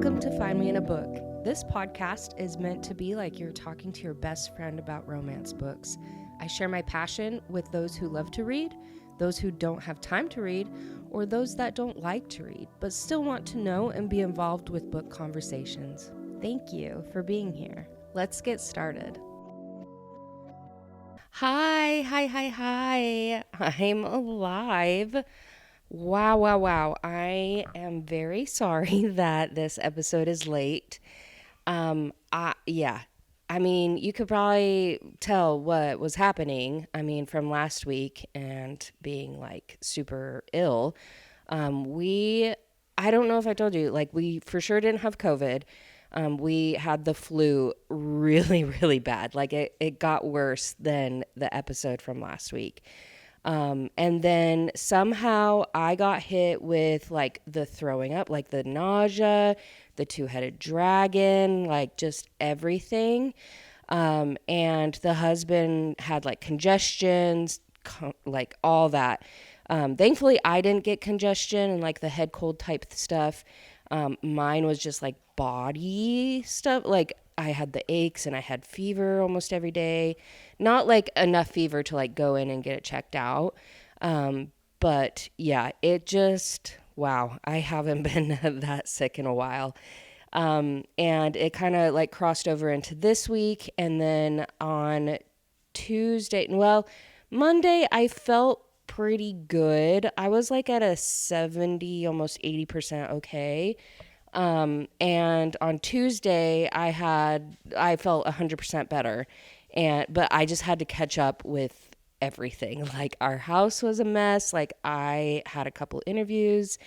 Welcome to Find Me in a Book. This podcast is meant to be like you're talking to your best friend about romance books. I share my passion with those who love to read, those who don't have time to read, or those that don't like to read, but still want to know and be involved with book conversations. Thank you for being here. Let's get started. Hi. I'm alive. Wow. I am very sorry that this episode is late. I mean, you could probably tell what was happening. From last week and being like super ill. I don't know if I told you, like we for sure didn't have COVID. We had the flu really, really bad. Like it got worse than the episode from last week. And then somehow I got hit with like the throwing up, like the nausea, the two-headed dragon, like just everything. And the husband had like congestions, like all that. Thankfully I didn't get congestion and like the head cold type stuff. Mine was just like body stuff. Like I had the aches and I had fever almost every day. Not like enough fever to like go in and get it checked out. But yeah, wow, I haven't been that sick in a while. And it kind of like crossed over into this week. And then on Monday, I felt pretty good. I was like at a 70, almost 80% okay. And on Tuesday I felt 100% better. But I just had to catch up with everything. Like our house was a mess. Like I had a couple interviews,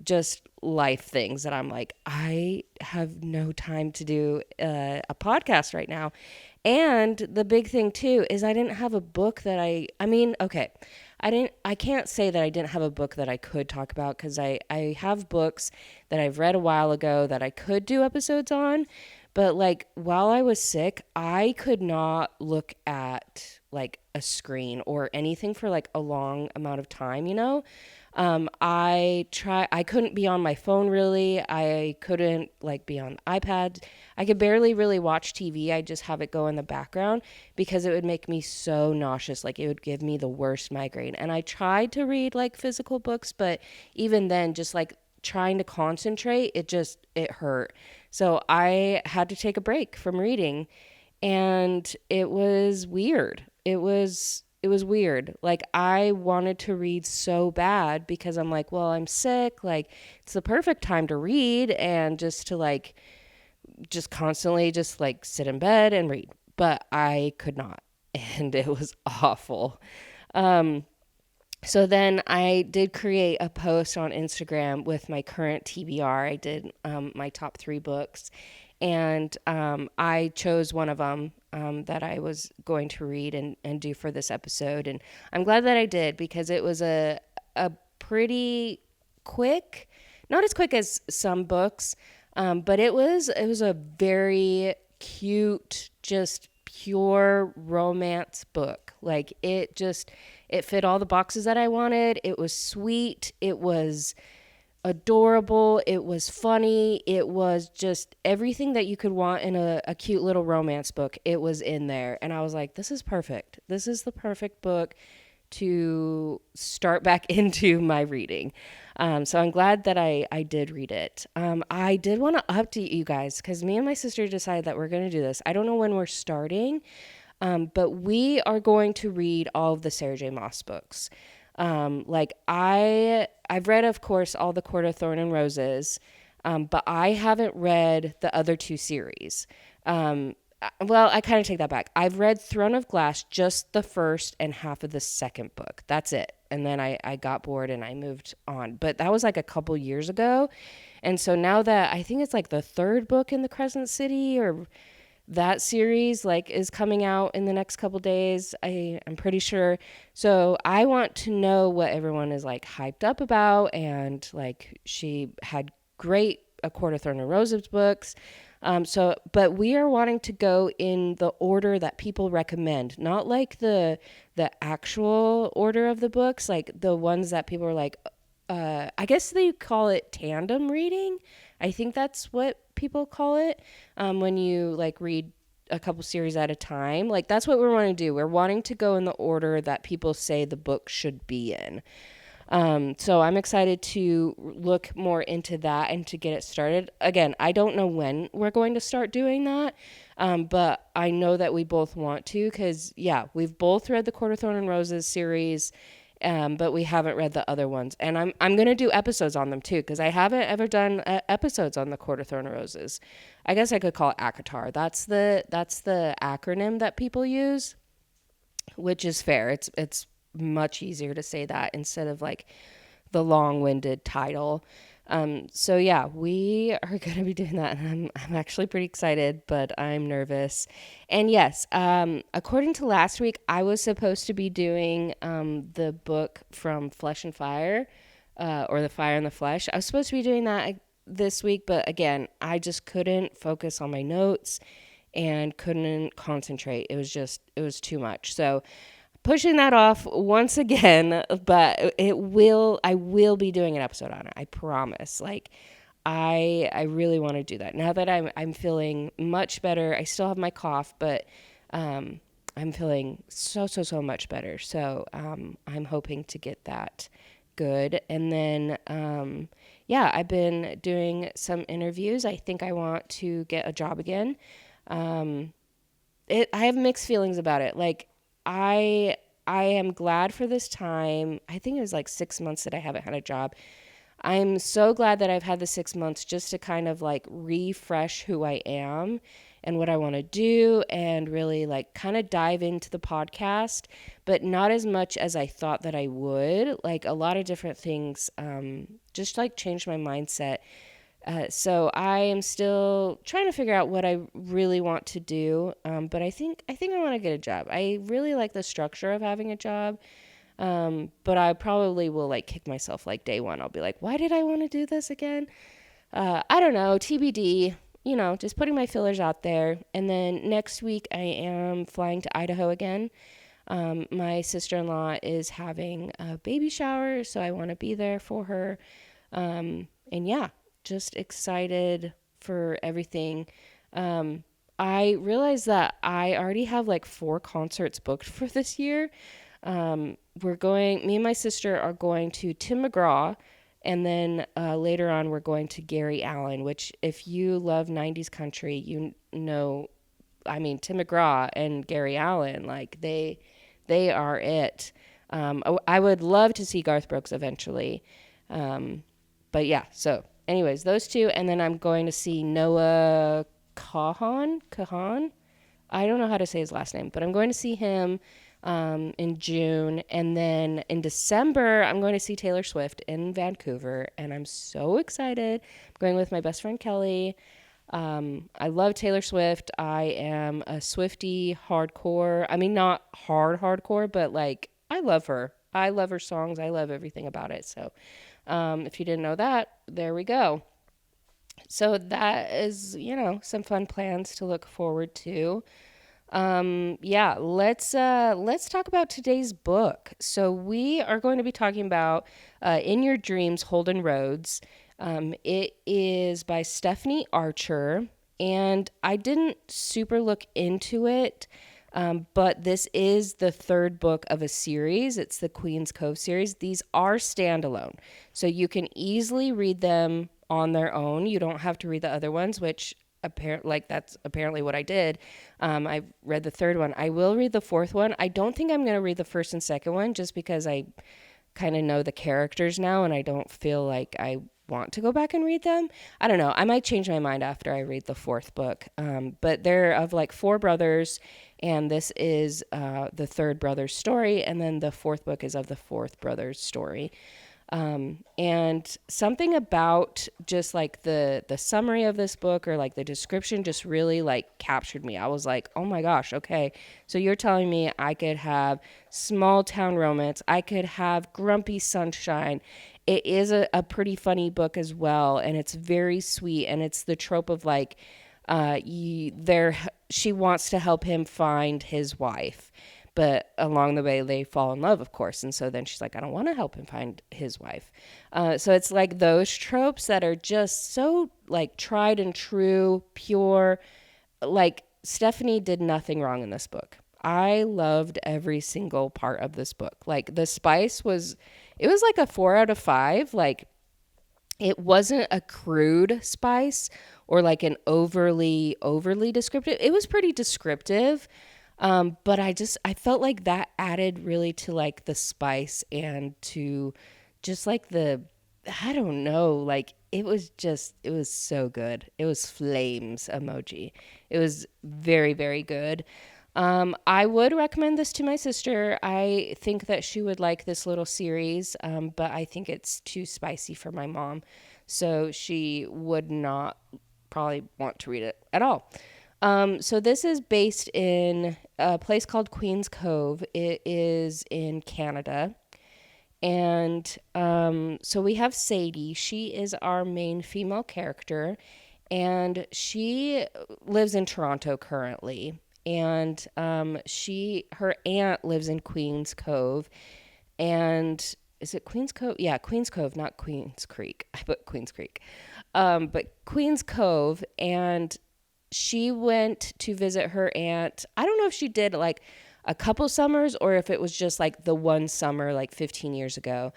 just life things that I'm like, I have no time to do a podcast right now. And the big thing too is I didn't have a book that I can't say that I didn't have a book that I could talk about because I have books that I've read a while ago that I could do episodes on. But like while I was sick, I could not look at like a screen or anything for like a long amount of time, you know? I couldn't be on my phone really. I couldn't like be on iPad. I could barely really watch TV. I just have it go in the background because it would make me so nauseous. Like it would give me the worst migraine. And I tried to read like physical books, but even then just like trying to concentrate, it hurt. So I had to take a break from reading and it was weird. It was weird. Like I wanted to read so bad because I'm like, well, I'm sick. Like it's the perfect time to read and just to like, just constantly just like sit in bed and read. But I could not. And it was awful. So then I did create a post on Instagram with my current TBR. I did my top 3 books. And I chose one of them that I was going to read and do for this episode. And I'm glad that I did because it was a pretty quick, not as quick as some books, but it was a very cute, just pure romance book. Like it fit all the boxes that I wanted. It was sweet. It was adorable. It was funny. It was just everything that you could want in a cute little romance book. It was in there. And I was like, this is perfect. This is the perfect book to start back into my reading. So I'm glad that I did read it. I did want to update you guys because me and my sister decided that we're going to do this. I don't know when we're starting, but we are going to read all of the Sarah J. Maas books. Like I've read, of course, all the Court of Thorn and Roses, but I haven't read the other 2 series. Well, I kind of take that back. I've read Throne of Glass, just the first and half of the second book. That's it. And then I got bored and I moved on. But that was like a couple years ago. And so now that I think it's like the 3rd book in the Crescent City or that series like is coming out in the next couple days. I'm pretty sure. So I want to know what everyone is like hyped up about. And like she had great A Court of Thorn and Roses books. But we are wanting to go in the order that people recommend, not like the actual order of the books, like the ones that people are like, I guess they call it tandem reading. I think that's what people call it when you like read a couple series at a time. Like that's what we're wanting to do. We're wanting to go in the order that people say the book should be in. So I'm excited to look more into that and to get it started. Again, I don't know when we're going to start doing that, but I know that we both want to because, yeah, we've both read the Court of Thorn and Roses series, but we haven't read the other ones. And I'm going to do episodes on them too because I haven't ever done episodes on the Court of Thorn and Roses. I guess I could call it ACOTAR. That's the acronym that people use, which is fair. It's much easier to say that instead of like the long-winded title. So yeah, we are going to be doing that, and I'm actually pretty excited, but I'm nervous. And yes, according to last week, I was supposed to be doing the book from Flesh and Fire, or The Fire and the Flesh. I was supposed to be doing that this week, but again, I just couldn't focus on my notes and couldn't concentrate. It was too much. So pushing that off once again, but I will be doing an episode on it. I promise. Like I really want to do that. Now that I'm feeling much better. I still have my cough, but I'm feeling so much better. So I'm hoping to get that good. And then yeah, I've been doing some interviews. I think I want to get a job again. I have mixed feelings about it. Like I am glad for this time. I think it was like 6 months that I haven't had a job. I'm so glad that I've had the 6 months just to kind of like refresh who I am and what I want to do and really like kind of dive into the podcast, but not as much as I thought that I would. Like a lot of different things just like changed my mindset. So I am still trying to figure out what I really want to do. But I think I want to get a job. I really like the structure of having a job. But I probably will like kick myself like day one. I'll be like, why did I want to do this again? I don't know, TBD, just putting my fillers out there. And then next week I am flying to Idaho again. My sister-in-law is having a baby shower, so I want to be there for her. And yeah, just excited for everything. I realized that I already have like 4 concerts booked for this year. Me and my sister are going to Tim McGraw, and then later on we're going to Gary Allen, which if you love 90s country, I mean, Tim McGraw and Gary Allen, like they are it. I would love to see Garth Brooks eventually. But yeah, so anyways, those 2, and then I'm going to see Noah Kahan. I don't know how to say his last name, but I'm going to see him in June, and then in December I'm going to see Taylor Swift in Vancouver, and I'm so excited. I'm going with my best friend Kelly. I love Taylor Swift. I am a Swiftie hardcore. I mean, not hardcore, but like I love her. I love her songs. I love everything about it. So if you didn't know that, there we go. So that is, some fun plans to look forward to. Yeah, let's talk about today's book. So we are going to be talking about In Your Dreams, Holden, Rhodes. It is by Stephanie Archer, and I didn't super look into it, but this is the 3rd book of a series. It's the Queen's Cove series. These are standalone, so you can easily read them on their own. You don't have to read the other ones, which that's apparently what I did. I read the 3rd one. I will read the 4th one. I don't think I'm going to read the 1st and 2nd one just because I kind of know the characters now and I don't feel like I want to go back and read them. I don't know. I might change my mind after I read the 4th book. But they're of like 4 brothers, and this is the 3rd brother's story, and then the 4th book is of the 4th brother's story. And something about just like the summary of this book or like the description just really like captured me. I was like, oh my gosh, okay. So you're telling me I could have small town romance. I could have grumpy sunshine. It is a pretty funny book as well. And it's very sweet. And it's the trope of like, she wants to help him find his wife. But along the way, they fall in love, of course. And so then she's like, I don't want to help him find his wife. So it's like those tropes that are just so like tried and true, pure. Like Stephanie did nothing wrong in this book. I loved every single part of this book. Like the spice it was like a 4 out of 5. Like it wasn't a crude spice or like an overly descriptive. It was pretty descriptive. But I felt like that added really to like the spice and to just like I don't know, like it was so good. It was flames emoji. It was very, very good. I would recommend this to my sister. I think that she would like this little series, but I think it's too spicy for my mom. So she would not probably want to read it at all. So this is based in a place called Queen's Cove. It is in Canada. And so we have Sadie. She is our main female character. And she lives in Toronto currently. And her aunt lives in Queen's Cove. And is it Queen's Cove? Yeah, Queen's Cove, not Queen's Creek. I put Queen's Creek. But Queen's Cove. And she went to visit her aunt. I don't know if she did like a couple summers or if it was just like the one summer like 15 years ago.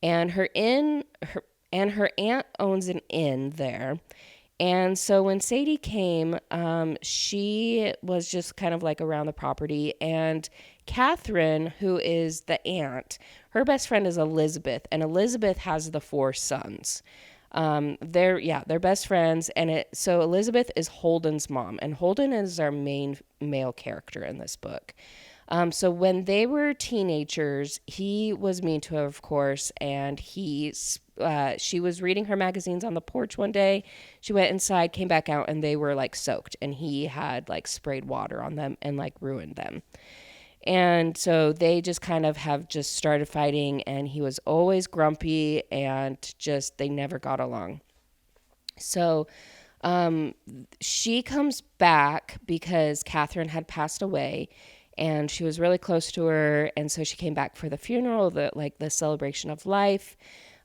And her aunt owns an inn there. And so when Sadie came, she was just kind of like around the property. And Catherine, who is the aunt, her best friend is Elizabeth, and Elizabeth has the 4 sons. They're best friends, and so Elizabeth is Holden's mom, and Holden is our main male character in this book. So when they were teenagers, he was mean to her, of course, and she was reading her magazines on the porch one day. She went inside, came back out, and they were like soaked, and he had like sprayed water on them and like ruined them. And so they just kind of have just started fighting, and he was always grumpy, and just they never got along. So she comes back because Catherine had passed away, and she was really close to her, and so she came back for the funeral, the celebration of life.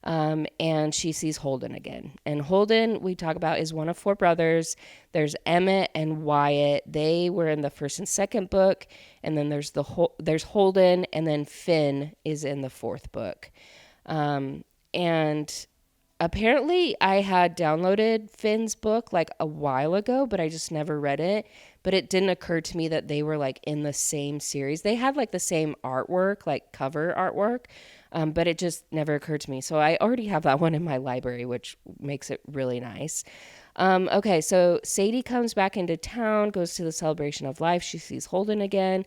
And she sees Holden again. And Holden, we talk about, is one of 4 brothers. There's Emmett and Wyatt. They were in the first and second book. And then there's Holden, and then Finn is in the 4th book. And apparently I had downloaded Finn's book like a while ago, but I just never read it. But it didn't occur to me that they were like in the same series. They had like the same artwork, like cover artwork. But it just never occurred to me. So I already have that one in my library, which makes it really nice. Okay, so Sadie comes back into town, goes to the celebration of life. She sees Holden again.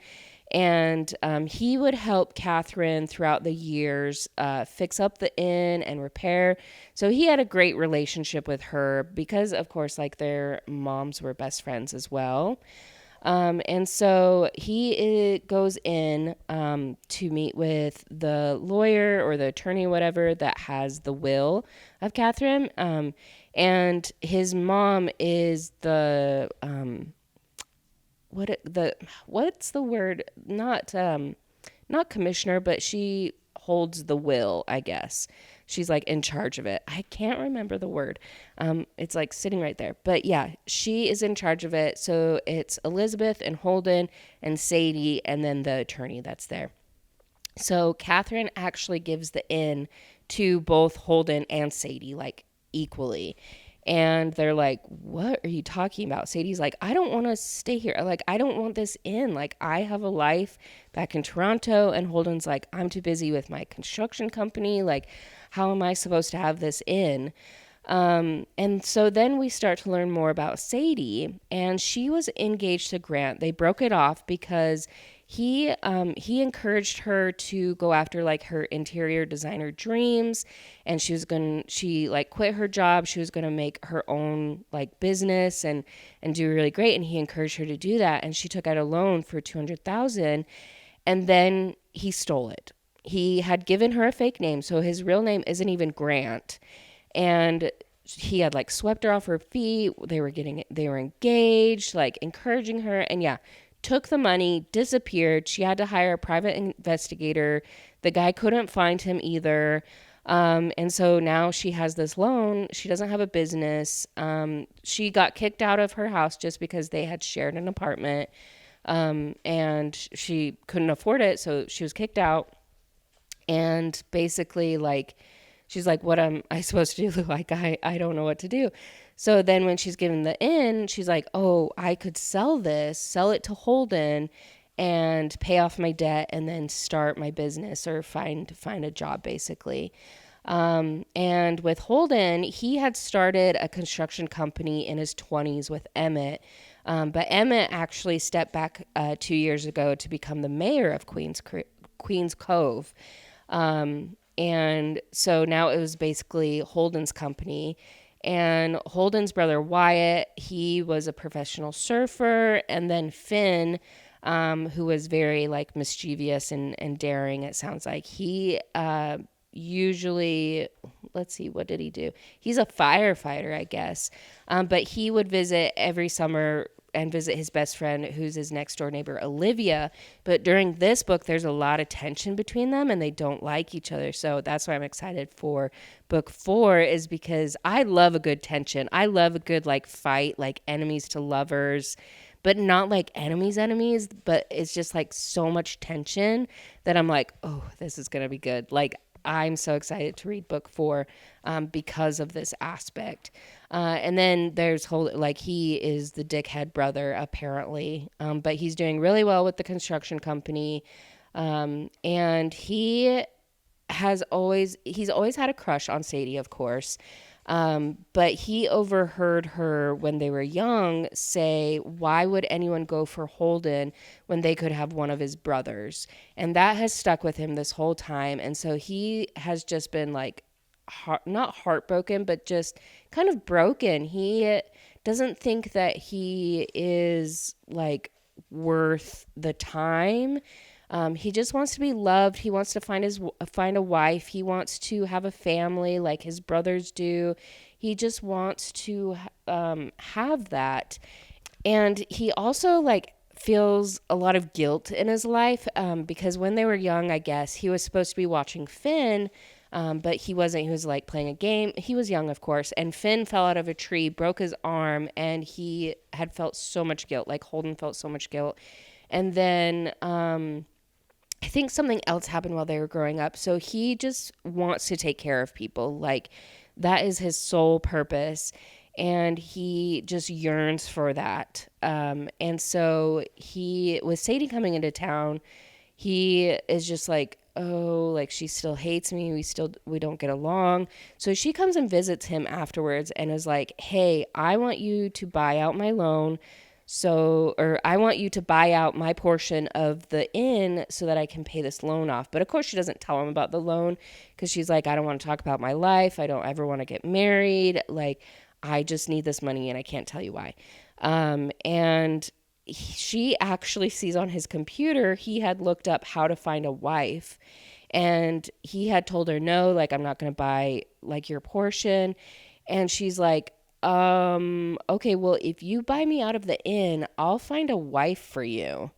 And he would help Catherine throughout the years fix up the inn and repair. So he had a great relationship with her because, of course, like their moms were best friends as well. And so he goes in to meet with the lawyer or the attorney, whatever, that has the will of Catherine. And his mom is what's the word? Not commissioner, but she holds the will, I guess. She's like in charge of it. I can't remember the word. It's like sitting right there. But yeah, she is in charge of it. So it's Elizabeth and Holden and Sadie and then the attorney that's there. So Catherine actually gives the inn to both Holden and Sadie, like equally. And they're like, what are you talking about? Sadie's like, I don't want to stay here. Like, I don't want this inn. Like, I have a life back in Toronto. And Holden's like, I'm too busy with my construction company. Like, how am I supposed to have this inn? And so then we start to learn more about Sadie. And she was engaged to Grant. They broke it off because he encouraged her to go after like her interior designer dreams, and she like quit her job. She was going to make her own like business and do really great. And he encouraged her to do that. And she took out a loan for $200,000, and then he stole it. He had given her a fake name. So his real name isn't even Grant. And he had like swept her off her feet. They were engaged, like encouraging her. And yeah, took the money, disappeared. She had to hire a private investigator. The guy couldn't find him either. And so now she has this loan. She doesn't have a business. She got kicked out of her house just because they had shared an apartment. And she couldn't afford it. So she was kicked out. And basically, like, she's like, what am I supposed to do? Like, I don't know what to do. So then when she's given the inn, she's like, oh, I could sell it to Holden and pay off my debt and then start my business or find a job, basically. And with Holden, he had started a construction company in his 20s with Emmett. But Emmett actually stepped back 2 years ago to become the mayor of Queens Cove. And so now it was basically Holden's company. And Holden's brother Wyatt, he was a professional surfer. And then Finn, who was very like mischievous and daring, it sounds like. He usually, let's see, what did he do? He's a firefighter, I guess. But he would visit every summer and visit his best friend, who's his next door neighbor, Olivia. But during this book, there's a lot of tension between them and they don't like each other. So that's why I'm excited for book 4, is because I love a good tension. I love a good like fight, like enemies to lovers, but not like enemies, but it's just like so much tension that I'm like, oh, this is going to be good. Like, I'm so excited to read book 4 because of this aspect. And then there's like, he is the dickhead brother apparently, but he's doing really well with the construction company. And he's always had a crush on Sadie, of course. But he overheard her when they were young say, why would anyone go for Holden when they could have one of his brothers? And that has stuck with him this whole time. And so he has just been like, not heartbroken, but just kind of broken. He doesn't think that he is like worth the time. He just wants to be loved. He wants to find a wife. He wants to have a family like his brothers do. He just wants to have that. And he also like feels a lot of guilt in his life because when they were young, I guess, he was supposed to be watching Finn, but he wasn't. He was like playing a game. He was young, of course, and Finn fell out of a tree, broke his arm, and he had felt so much guilt. Like Holden felt so much guilt. And then I think something else happened while they were growing up. So he just wants to take care of people. Like, that is his sole purpose. And he just yearns for that. And so with Sadie coming into town, he is just like, oh, like she still hates me. We don't get along. So she comes and visits him afterwards and is like, hey, I want you to buy out my loan. Or I want you to buy out my portion of the inn so that I can pay this loan off. But of course she doesn't tell him about the loan because she's like, I don't want to talk about my life. I don't ever want to get married. Like, I just need this money and I can't tell you why. And she actually sees on his computer, he had looked up how to find a wife. And he had told her, no, like, I'm not going to buy like your portion. And she's like, okay, well, if you buy me out of the inn, I'll find a wife for you.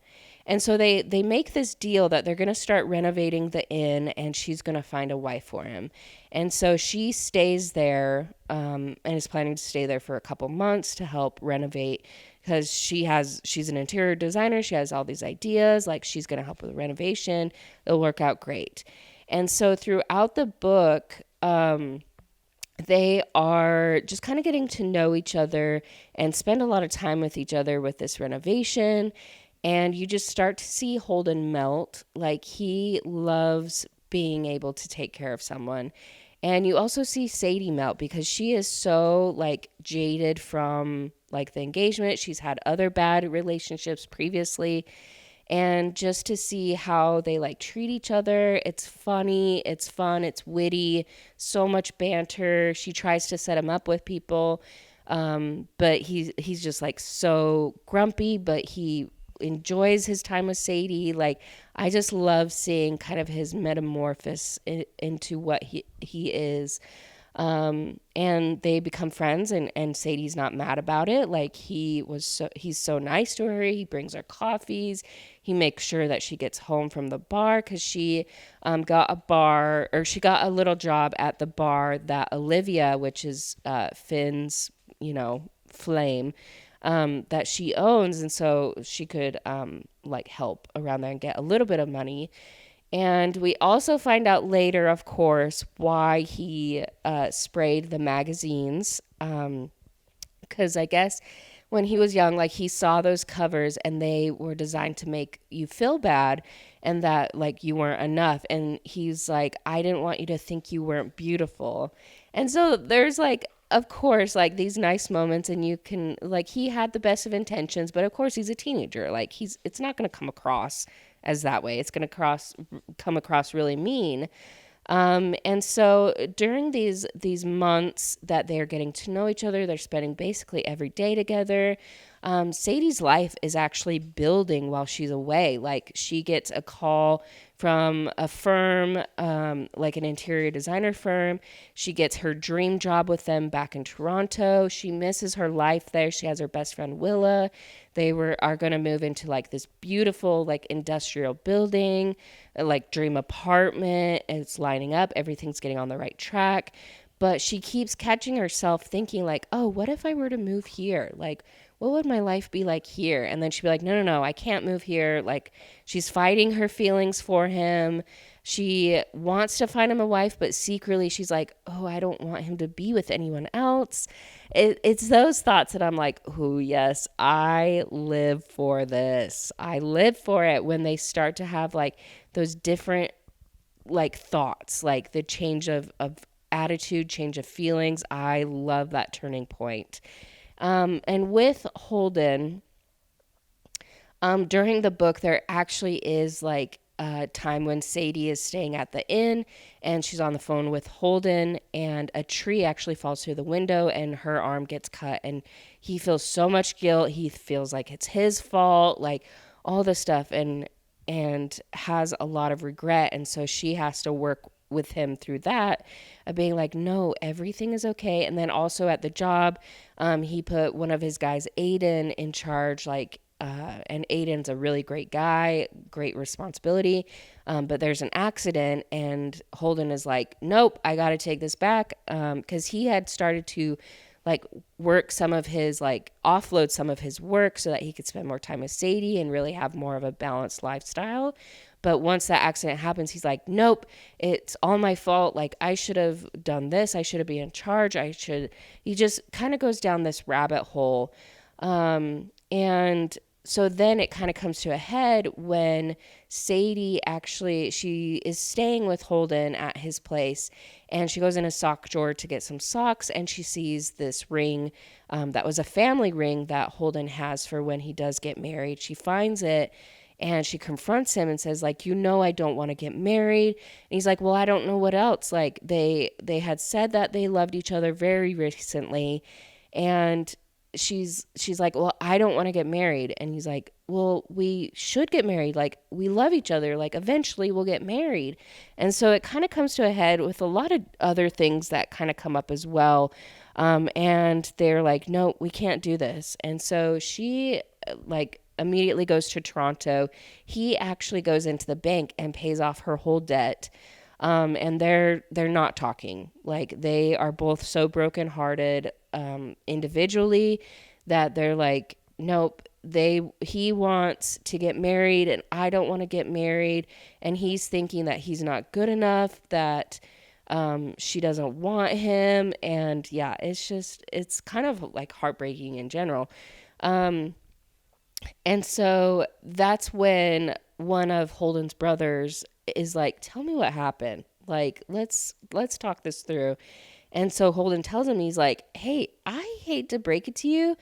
And so they make this deal that they're going to start renovating the inn and she's going to find a wife for him. And so she stays there and is planning to stay there for a couple months to help renovate because she's an interior designer. She has all these ideas, like she's going to help with renovation. It'll work out great. And so throughout the book, they are just kind of getting to know each other and spend a lot of time with each other with this renovation. And you just start to see Holden melt. Like, he loves being able to take care of someone. And you also see Sadie melt because she is so like jaded from like the engagement. She's had other bad relationships previously. And just to see how they like treat each other, it's funny, it's fun, it's witty, so much banter. She tries to set him up with people, but he's just like so grumpy, but he enjoys his time with Sadie. Like, I just love seeing kind of his metamorphosis into what he is. And they become friends, and Sadie's not mad about it. Like he's so nice to her. He brings her coffees. He makes sure that she gets home from the bar because she she got a little job at the bar that Olivia, which is Finn's, flame, that she owns. And so she could like help around there and get a little bit of money. And we also find out later, of course, why he sprayed the magazines. Because I guess when he was young, like he saw those covers and they were designed to make you feel bad and that like you weren't enough. And he's like, I didn't want you to think you weren't beautiful. And so there's like, of course, like these nice moments, and you can like he had the best of intentions, but of course he's a teenager. Like it's not going to come across as that way. It's going to come across really mean. And so during these months that they're getting to know each other, they're spending basically every day together. Sadie's life is actually building while she's away. Like she gets a call from a firm, like an interior designer firm. She gets her dream job with them back in Toronto. She misses her life there. She has her best friend Willa. They are going to move into like this beautiful like industrial building, like dream apartment. It's lining up. Everything's getting on the right track. But she keeps catching herself thinking like, oh, what if I were to move here? Like, what would my life be like here? And then she'd be like, no, I can't move here. Like, she's fighting her feelings for him. She wants to find him a wife, but secretly she's like, oh, I don't want him to be with anyone else. It's those thoughts that I'm like, oh, yes, I live for this. I live for it when they start to have like those different like thoughts, like the change of attitude, change of feelings. I love that turning point. And with Holden, during the book, there actually is like a time when Sadie is staying at the inn and she's on the phone with Holden, and a tree actually falls through the window and her arm gets cut, and he feels so much guilt. He feels like it's his fault, like all this stuff, and has a lot of regret. And so she has to work with him through that, of being like, no, everything is okay. And then also at the job, he put one of his guys, Aiden, in charge, like, and Aiden's a really great guy, great responsibility. But there's an accident, and Holden is like, nope, I got to take this back. Cause he had started to like work some of his, like offload some of his work so that he could spend more time with Sadie and really have more of a balanced lifestyle. But once that accident happens, he's like, nope, it's all my fault. Like, I should have done this. I should have been in charge. He just kind of goes down this rabbit hole. And so then it kind of comes to a head when Sadie she is staying with Holden at his place, and she goes in a sock drawer to get some socks, and she sees this ring that was a family ring that Holden has for when he does get married. She finds it, and she confronts him and says, like, I don't want to get married. And he's like, well, I don't know what else. Like, they had said that they loved each other very recently, and she's like, well, I don't want to get married. And he's like, well, we should get married. Like, we love each other. Like, eventually we'll get married. And so it kind of comes to a head with a lot of other things that kind of come up as well. And they're like, no, we can't do this. And so she like immediately goes to Toronto. He actually goes into the bank and pays off her whole debt. And they're not talking. Like, they are both so brokenhearted individually that they're like, nope, he wants to get married and I don't want to get married. And he's thinking that he's not good enough, that she doesn't want him. And yeah, it's kind of like heartbreaking in general. And so that's when one of Holden's brothers is like, tell me what happened. Like, let's talk this through. And so Holden tells him, he's like, hey, I hate to break it to you,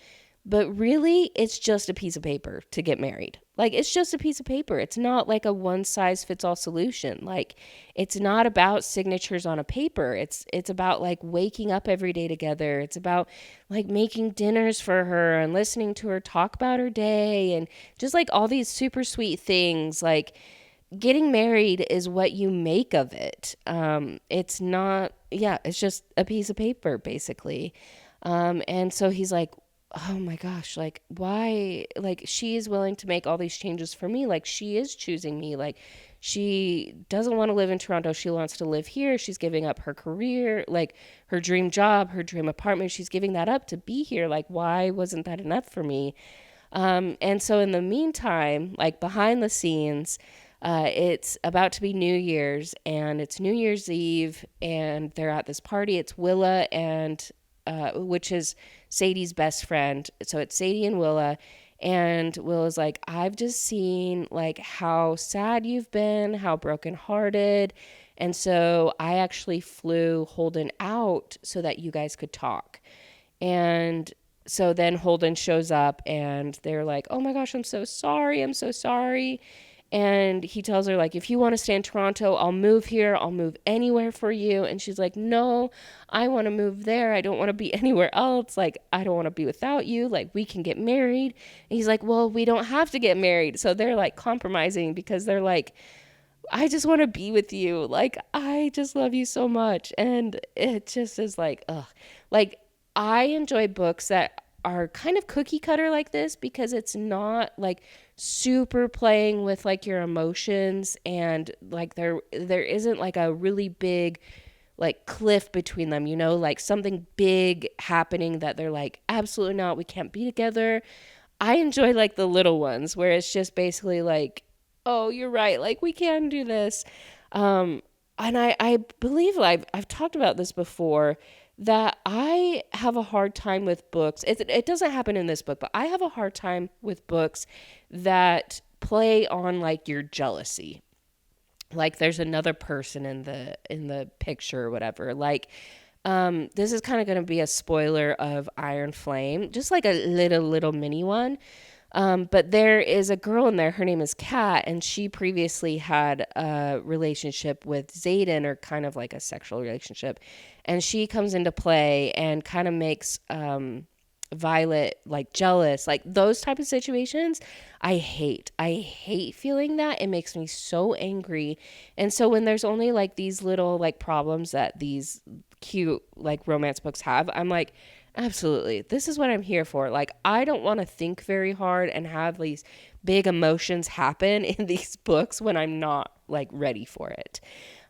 but really it's just a piece of paper to get married. Like, it's just a piece of paper. It's not like a one size fits all solution. Like, it's not about signatures on a paper. It's about like waking up every day together. It's about like making dinners for her and listening to her talk about her day and just like all these super sweet things. Like, getting married is what you make of it. It's not, yeah, it's just a piece of paper, basically. And so he's like, oh my gosh, like, why? Like, she is willing to make all these changes for me. Like, she is choosing me. Like, she doesn't want to live in Toronto. She wants to live here. She's giving up her career, like, her dream job, her dream apartment. She's giving that up to be here. Like, why wasn't that enough for me? And so in the meantime, like behind the scenes, it's about to be New Year's, and it's New Year's Eve, and they're at this party. It's Willa and which is Sadie's best friend. So it's Sadie and Willa, and Willa's like, I've just seen like how sad you've been, how brokenhearted, and so I actually flew Holden out so that you guys could talk. And so then Holden shows up and they're like, oh my gosh, I'm so sorry. I'm so sorry. And he tells her, like, if you want to stay in Toronto, I'll move here. I'll move anywhere for you. And she's like, no, I want to move there. I don't want to be anywhere else. Like, I don't want to be without you. Like, we can get married. And he's like, well, we don't have to get married. So they're like compromising because they're like, I just want to be with you. Like, I just love you so much. And it just is like, ugh. Like, I enjoy books that are kind of cookie cutter like this because it's not like super playing with like your emotions, and like there isn't like a really big like cliff between them, you know, like something big happening that they're like, absolutely not, we can't be together. I enjoy like the little ones where it's just basically like, oh, you're right, like we can do this. And I believe I've talked about this before, that I have a hard time with books. It doesn't happen in this book, but I have a hard time with books that play on like your jealousy. Like there's another person in the picture or whatever. Like this is kind of going to be a spoiler of Iron Flame, just like a little mini one. But there is a girl in there, her name is Kat, and she previously had a relationship with Zayden, or kind of like a sexual relationship. And she comes into play and kind of makes Violet like jealous. Like those type of situations, I hate. I hate feeling that. It makes me so angry. And so when there's only like these little like problems that these cute like romance books have, I'm like, absolutely, this is what I'm here for. Like, I don't want to think very hard and have these big emotions happen in these books when I'm not like ready for it.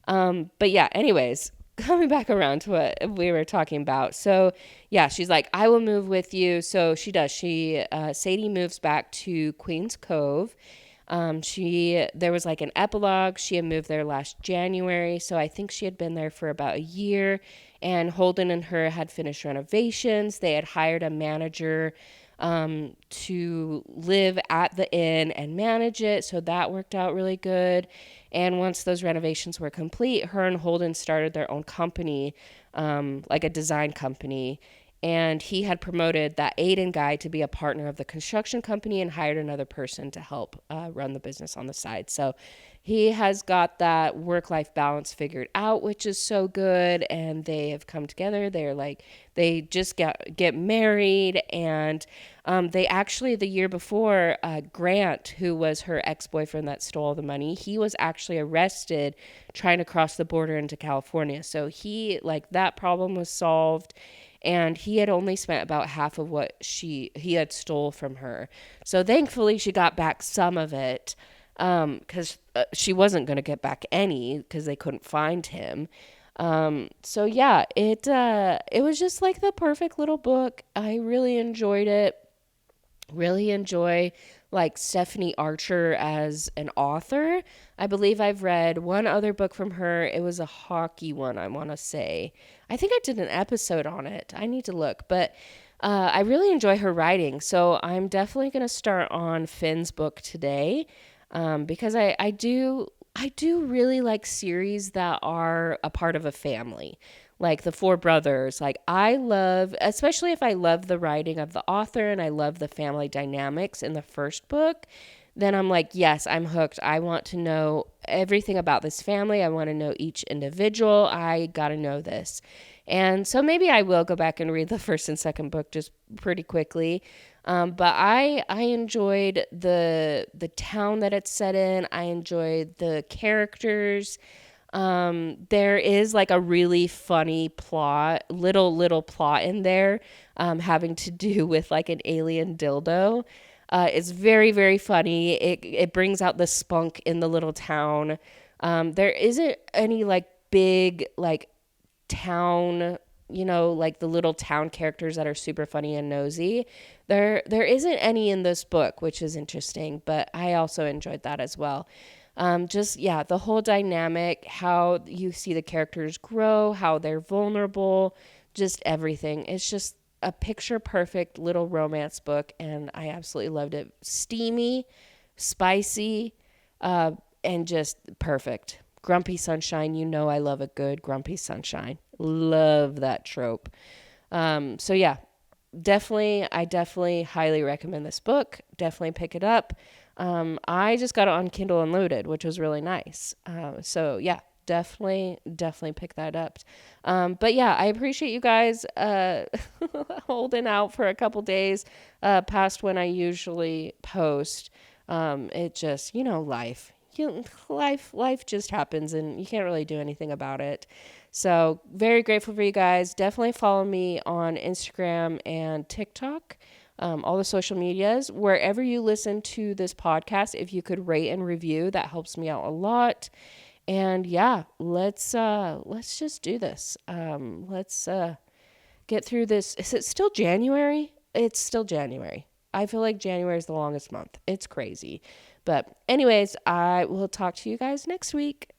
But yeah, anyways, coming back around to what we were talking about. So yeah, she's like, I will move with you. So she does. Sadie moves back to Queen's Cove. There was like an epilogue. She had moved there last January. So I think she had been there for about a year, and Holden and her had finished renovations. They had hired a manager, to live at the inn and manage it. So that worked out really good. And once those renovations were complete, her and Holden started their own company, like a design company. And he had promoted that Aiden guy to be a partner of the construction company and hired another person to help run the business on the side. So he has got that work-life balance figured out, which is so good. And they have come together. They just get married. And they actually, the year before, Grant, who was her ex-boyfriend that stole the money, he was actually arrested trying to cross the border into California. So that problem was solved. And he had only spent about half of what he had stole from her. So thankfully she got back some of it, because she wasn't going to get back any because they couldn't find him. So yeah, it was just like the perfect little book. I really enjoyed it. Really enjoy like Stephanie Archer as an author. I believe I've read one other book from her. It was a hockey one, I want to say. I think I did an episode on it. I need to look, but I really enjoy her writing. So I'm definitely going to start on Finn's book today, because I do really like series that are a part of a family. Like the Four Brothers. Like I love, especially if I love the writing of the author and I love the family dynamics in the first book, then I'm like, yes, I'm hooked. I want to know everything about this family. I want to know each individual. I got to know this. And so maybe I will go back and read the first and second book just pretty quickly. But I enjoyed the town that it's set in. I enjoyed the characters. There is like a really funny plot, little plot in there, having to do with like an alien dildo. It's very, very funny. It brings out the spunk in the little town. There isn't any like big like town, like the little town characters that are super funny and nosy. There isn't any in this book, which is interesting, but I also enjoyed that as well. Just yeah, the whole dynamic, how you see the characters grow, how they're vulnerable, just everything. It's just a picture perfect little romance book, and I absolutely loved it. Steamy, spicy, and just perfect. Grumpy Sunshine, I love a good Grumpy Sunshine. Love that trope. So yeah, I definitely highly recommend this book. Definitely pick it up. I just got it on Kindle Unloaded, which was really nice. So yeah, definitely pick that up. But yeah, I appreciate you guys holding out for a couple days past when I usually post. It just, life. Life just happens and you can't really do anything about it. So very grateful for you guys. Definitely follow me on Instagram and TikTok. All the social medias, wherever you listen to this podcast. If you could rate and review, that helps me out a lot. And yeah, let's just do this. Let's get through this. Is it still January? It's still January. I feel like January is the longest month. It's crazy. But anyways, I will talk to you guys next week.